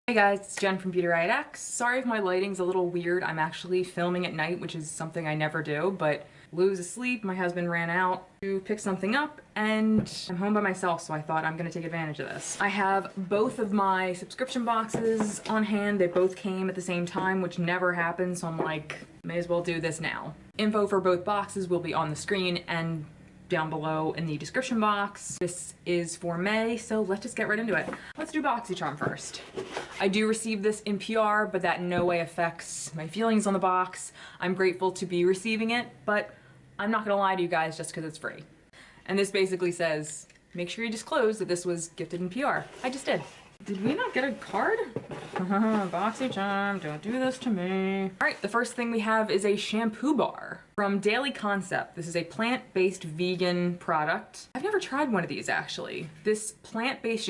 Hey guys, it's Jen from beautyriotx. Sorry if my lighting's a little weird. I'm actually filming at night, which is something I never do, but Lou's asleep, my husband ran out to pick something up, and I'm home by myself, so I thought I'm gonna take advantage of this. I have both of my subscription boxes on hand. They both came at the same time, which never happens, so I'm like, may as well do this now. Info for both boxes will be on the screen and down below in the description box. This is for May, so let's just get right into it. Let's do Boxycharm first. I do receive this in PR, but that in no way affects my feelings on the box. I'm grateful to be receiving it, but I'm not gonna lie to you guys just because it's free. And this basically says, make sure you disclose that this was gifted in PR. I just did. Did we not get a card? Boxycharm, don't do this to me. All right, the first thing we have is a shampoo bar from Daily Concept. This is a plant-based vegan product. I've never tried one of these actually. This plant-based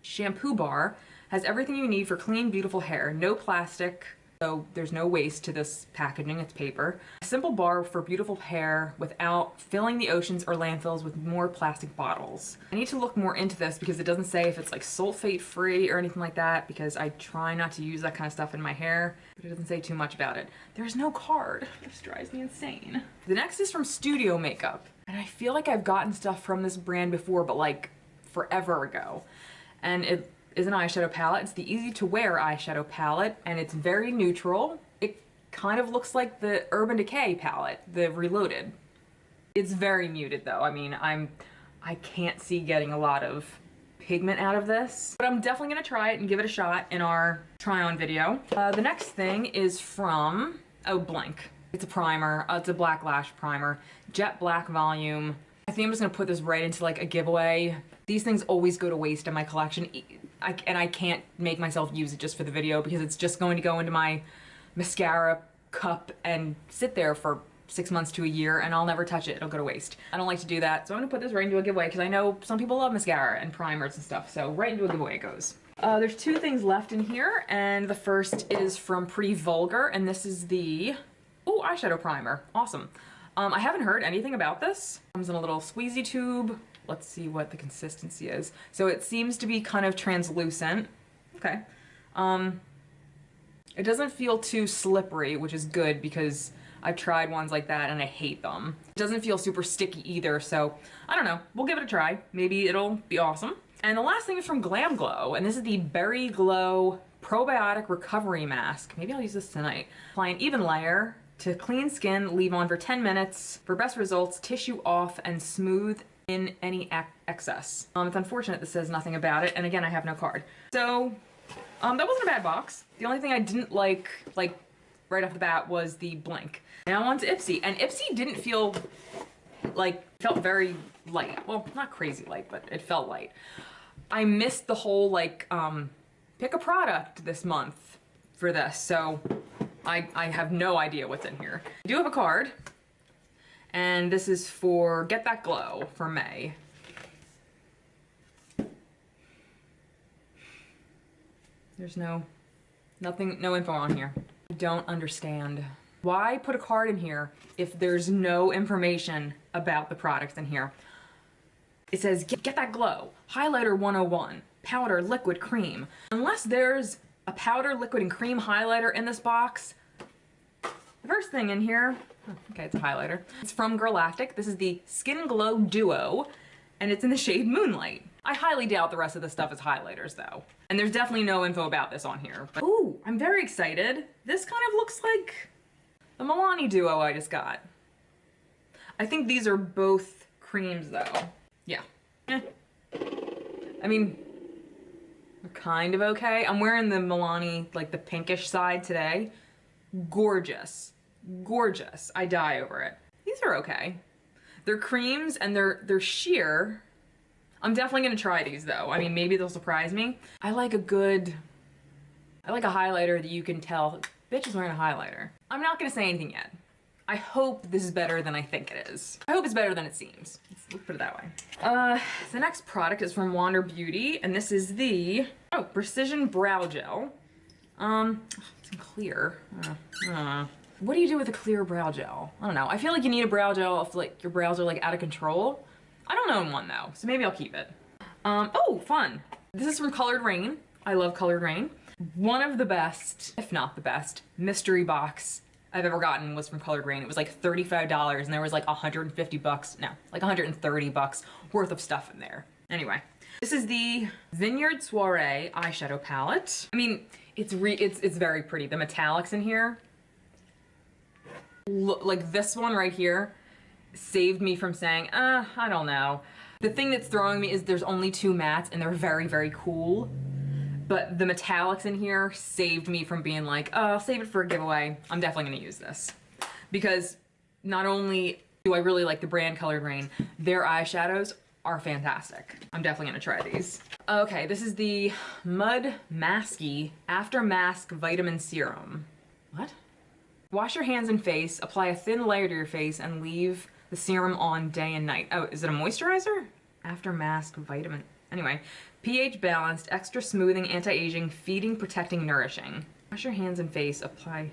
shampoo bar has everything you need for clean, beautiful hair. No plastic, so there's no waste to this packaging, it's paper. A simple bar for beautiful hair without filling the oceans or landfills with more plastic bottles. I need to look more into this because it doesn't say if it's like sulfate free or anything like that, because I try not to use that kind of stuff in my hair, but it doesn't say too much about it. There's no card. This drives me insane. The next is from Studio Makeup, and I feel like I've gotten stuff from this brand before, but like forever ago. And it is an eyeshadow palette. It's the easy to wear eyeshadow palette, and it's very neutral. It kind of looks like the Urban Decay palette, the Reloaded. It's very muted though. I mean, I can't see getting a lot of pigment out of this, but I'm definitely gonna try it and give it a shot in our try on video. The next thing is from, Blank. It's a primer, it's a black lash primer, jet black volume. I think I'm just gonna put this right into like a giveaway. These things always go to waste in my collection, and I can't make myself use it just for the video because it's just going to go into my mascara cup and sit there for 6 months to a year, and I'll never touch it. It'll go to waste. I don't like to do that, so I'm gonna put this right into a giveaway because I know some people love mascara and primers and stuff, so right into a giveaway it goes. There's two things left in here, and the first is from Pretty Vulgar, and this is the eyeshadow primer. Awesome. I haven't heard anything about this. It comes in a little squeezy tube. Let's see what the consistency is. So it seems to be kind of translucent. Okay. It doesn't feel too slippery, which is good because I've tried ones like that and I hate them. It doesn't feel super sticky either, so I don't know. We'll give it a try. Maybe it'll be awesome. And the last thing is from Glam Glow, and this is the Berry Glow Probiotic Recovery Mask. Maybe I'll use this tonight. Apply an even layer to clean skin, leave on for 10 minutes. For best results, tissue off and smooth in any excess. It's unfortunate this says nothing about it, and again, I have no card. So, that wasn't a bad box. The only thing I didn't like right off the bat was the blank. Now on to Ipsy, and Ipsy didn't feel felt very light. Well, not crazy light, but it felt light. I missed the whole pick a product this month for this, so I have no idea what's in here. I do have a card, and this is for Get That Glow for May. There's no info on here. I don't understand. Why put a card in here if there's no information about the products in here? It says, Get That Glow, Highlighter 101, Powder, Liquid, Cream. Unless there's a powder, liquid, and cream highlighter in this box, the first thing in here, okay, it's a highlighter. It's from Girlactic. This is the Skin Glow Duo, and it's in the shade Moonlight. I highly doubt the rest of the stuff is highlighters though. And there's definitely no info about this on here. But, ooh, I'm very excited. This kind of looks like the Milani Duo I just got. I think these are both creams though. Yeah. I mean, they're kind of okay. I'm wearing the Milani, the pinkish side today. Gorgeous. Gorgeous. I die over it. These are okay. They're creams and they're sheer. I'm definitely gonna try these though. I mean, maybe they'll surprise me. I like a highlighter that you can tell, bitch is wearing a highlighter. I'm not gonna say anything yet. I hope this is better than I think it is. I hope it's better than it seems. Let's put it that way. The next product is from Wander Beauty, and this is the, Precision Brow Gel. It's in clear. What do you do with a clear brow gel? I don't know. I feel like you need a brow gel if your brows are out of control. I don't own one though, so maybe I'll keep it. Oh, fun. This is from Colored Rain. I love colored rain. One of the best, if not the best, mystery box I've ever gotten was from Colored Rain. It was like $35 and there was like 150 bucks, no, like 130 bucks worth of stuff in there. Anyway, this is the Vineyard Soiree eyeshadow palette. I mean, it's very pretty. The metallics in here, look, like this one right here saved me from saying, I don't know. The thing that's throwing me is there's only 2 mattes and they're very, very cool. But the metallics in here saved me from being like, oh, I'll save it for a giveaway. I'm definitely gonna use this. Because not only do I really like the brand Colored Rain, their eyeshadows are fantastic. I'm definitely gonna try these. Okay, this is the Mud Masky After Mask Vitamin Serum. What? Wash your hands and face, apply a thin layer to your face, and leave the serum on day and night. Oh, is it a moisturizer? After Mask Vitamin. Anyway, pH balanced, extra smoothing, anti-aging, feeding, protecting, nourishing. Wash your hands and face, apply.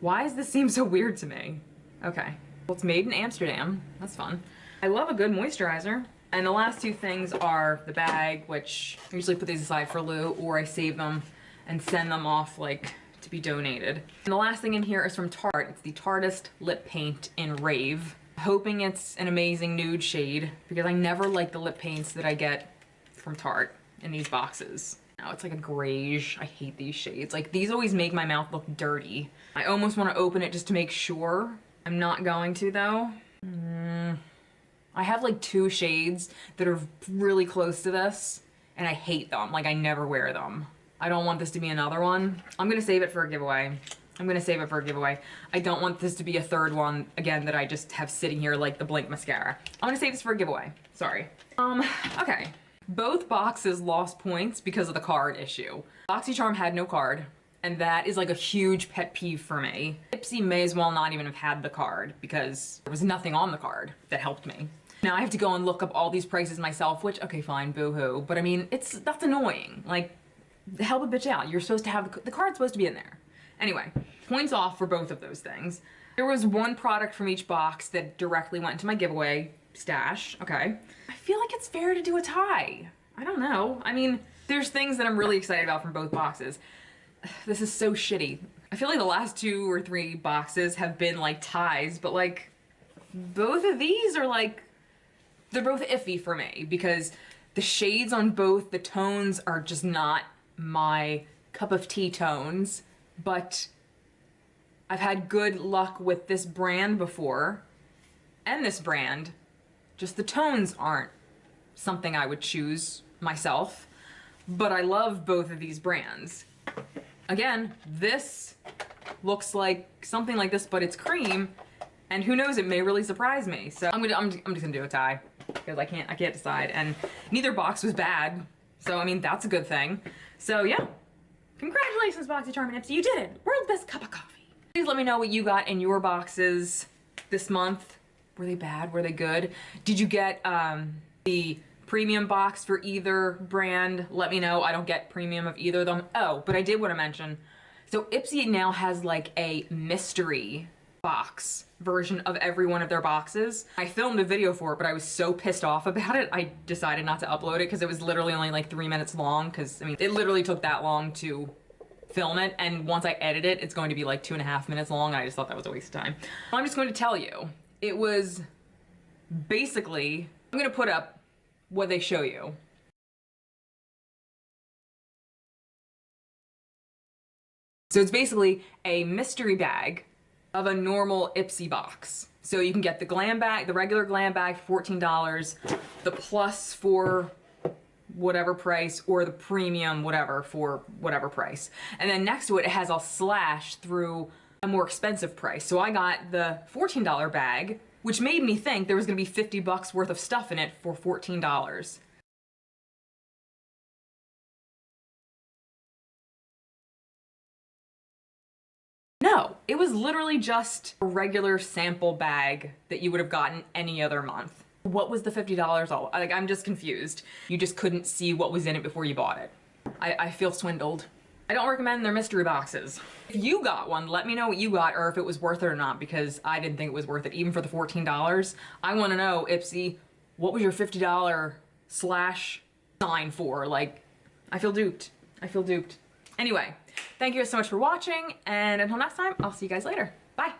Why does this seem so weird to me? Okay, well, it's made in Amsterdam. That's fun. I love a good moisturizer. And the last 2 things are the bag, which I usually put these aside for Lou, or I save them and send them off like to be donated. And the last thing in here is from Tarte. It's the Tartist Lip Paint in Rave. Hoping it's an amazing nude shade because I never like the lip paints that I get from Tarte in these boxes. Now it's like a grayish. I hate these shades. Like, these always make my mouth look dirty. I almost want to open it just to make sure. I'm not going to though. I have like 2 shades that are really close to this and I hate them. Like, I never wear them. I don't want this to be another one. I'm gonna save it for a giveaway. I'm gonna save it for a giveaway. I don't want this to be a 3rd one, again, that I just have sitting here like the Blink mascara. I'm gonna save this for a giveaway. Sorry. Okay. Both boxes lost points because of the card issue. Boxycharm had no card, and that is like a huge pet peeve for me. Ipsy may as well not even have had the card because there was nothing on the card that helped me. Now I have to go and look up all these prices myself, which, okay, fine, boo-hoo. But I mean, that's annoying. Like, help a bitch out. You're supposed to have, the card's supposed to be in there. Anyway, points off for both of those things. There was 1 product from each box that directly went into my giveaway stash, okay. I feel like it's fair to do a tie. I don't know. I mean, there's things that I'm really excited about from both boxes. This is so shitty. I feel like the last 2 or 3 boxes have been like ties, but like both of these are like, they're both iffy for me because the shades on both, the tones are just not my cup of tea tones. But I've had good luck with this brand before, and this brand. Just the tones aren't something I would choose myself, but I love both of these brands. Again, this looks like something like this, but it's cream, and who knows, it may really surprise me. So I'm just gonna do a tie because I can't decide, and neither box was bad, so I mean that's a good thing. So yeah. Congratulations, Boxycharm and Ipsy, you did it! World's best cup of coffee. Please let me know what you got in your boxes this month. Were they bad? Were they good? Did you get the premium box for either brand? Let me know. I don't get premium of either of them. Oh, but I did want to mention, so Ipsy now has like a mystery box version of every one of their boxes. I filmed a video for it, but I was so pissed off about it, I decided not to upload it because it was literally only like 3 minutes long because, I mean, it literally took that long to film it, and once I edit it, it's going to be like 2.5 minutes long. I just thought that was a waste of time. I'm just going to tell you, it was basically, I'm going to put up what they show you. So it's basically a mystery bag of a normal Ipsy box. So you can get the glam bag, the regular glam bag for $14, the plus for whatever price, or the premium whatever for whatever price. And then next to it, it has a slash through a more expensive price. So I got the $14 bag, which made me think there was gonna be 50 bucks worth of stuff in it for $14. No, it was literally just a regular sample bag that you would have gotten any other month. What was the $50 all? Like, I'm just confused. You just couldn't see what was in it before you bought it. I feel swindled. I don't recommend their mystery boxes. If you got one, let me know what you got or if it was worth it or not, because I didn't think it was worth it, even for the $14. I want to know, Ipsy, what was your $50 slash sign for? Like, I feel duped. I feel duped. Anyway, thank you guys so much for watching, and until next time, I'll see you guys later. Bye.